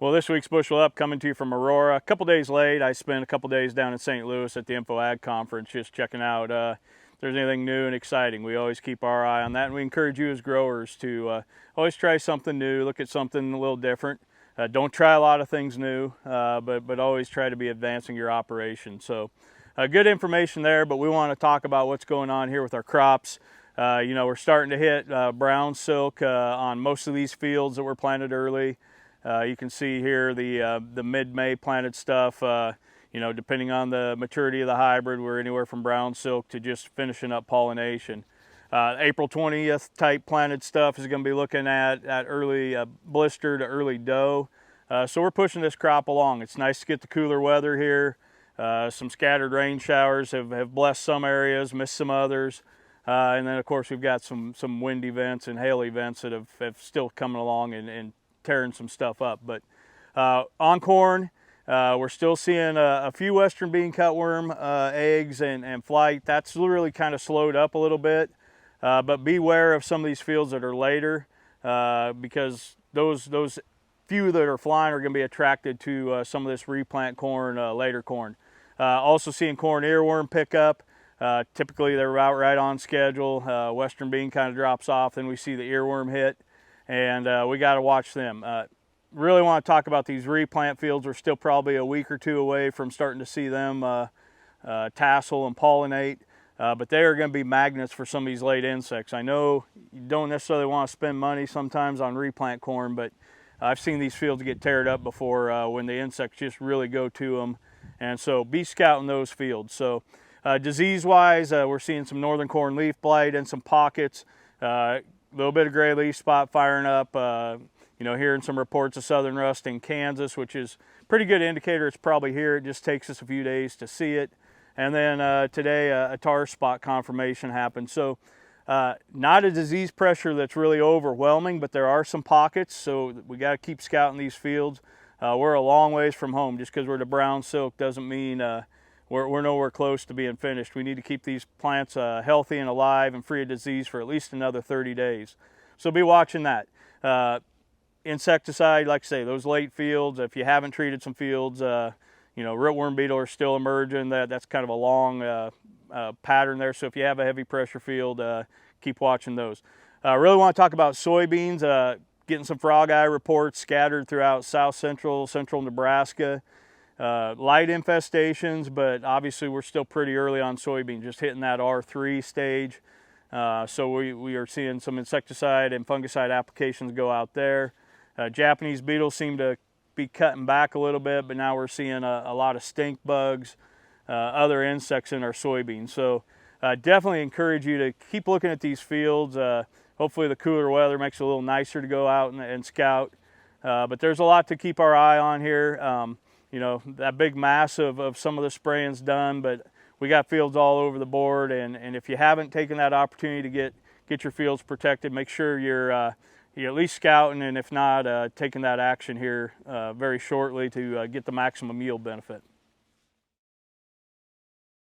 Well, this week's Bushel Up coming to you from Aurora. A couple days late. I spent a couple days down in St. Louis at the InfoAg Conference just checking out if there's anything new and exciting. We always keep our eye on that, and we encourage you as growers to always try something new, look at something a little different. Don't try a lot of things new, but always try to be advancing your operation. So good information there, but we want to talk about what's going on here with our crops. You know, we're starting to hit brown silk on most of these fields that were planted early. You can see here the mid-May planted stuff. You know, depending on the maturity of the hybrid, we're anywhere from brown silk to just finishing up pollination. April 20th type planted stuff is going to be looking at early blister to early dough. So we're pushing this crop along. It's nice to get the cooler weather here. Some scattered rain showers have blessed some areas, missed some others. And then of course we've got some wind events and hail events that have still coming along and tearing some stuff up. But on corn, we're still seeing a few western bean cutworm eggs and flight. That's really kind of slowed up a little bit. But beware of some of these fields that are later because those few that are flying are going to be attracted to some of this replant corn, later corn. Also seeing corn earworm pick up. Typically they're right on schedule. Western bean kind of drops off, then we see the earworm hit, and we got to watch them. Really want to talk about these replant fields. We're still probably a week or two away from starting to see them tassel and pollinate, but they are going to be magnets for some of these late insects. I know you don't necessarily want to spend money sometimes on replant corn, but I've seen these fields get teared up before when the insects just really go to them, and so be scouting those fields. So disease-wise, we're seeing some northern corn leaf blight in some pockets, a little bit of gray leaf spot firing up. You know, hearing some reports of southern rust in Kansas, which is a pretty good indicator it's probably here. It just takes us a few days to see it. And then today a tar spot confirmation happened. So not a disease pressure that's really overwhelming, but there are some pockets, so we got to keep scouting these fields. We're a long ways from home. Just because we're to brown silk doesn't mean we're nowhere close to being finished. We need to keep these plants healthy and alive and free of disease for at least another 30 days. So be watching that. Insecticide, like I say, those late fields, if you haven't treated some fields, you know, rootworm beetle are still emerging. That's kind of a long pattern there. So if you have a heavy pressure field, keep watching those. Really want to talk about soybeans, getting some frog eye reports scattered throughout central Nebraska. Light infestations, but obviously we're still pretty early on soybean, just hitting that R3 stage. So we are seeing some insecticide and fungicide applications go out there. Japanese beetles seem to be cutting back a little bit, but now we're seeing a lot of stink bugs, other insects in our soybeans. So definitely encourage you to keep looking at these fields. Hopefully the cooler weather makes it a little nicer to go out and scout. But there's a lot to keep our eye on here. You know, that big mass of some of the spraying's done, but we got fields all over the board, and if you haven't taken that opportunity to get your fields protected, make sure you're at least scouting, and if not, taking that action here very shortly to get the maximum yield benefit.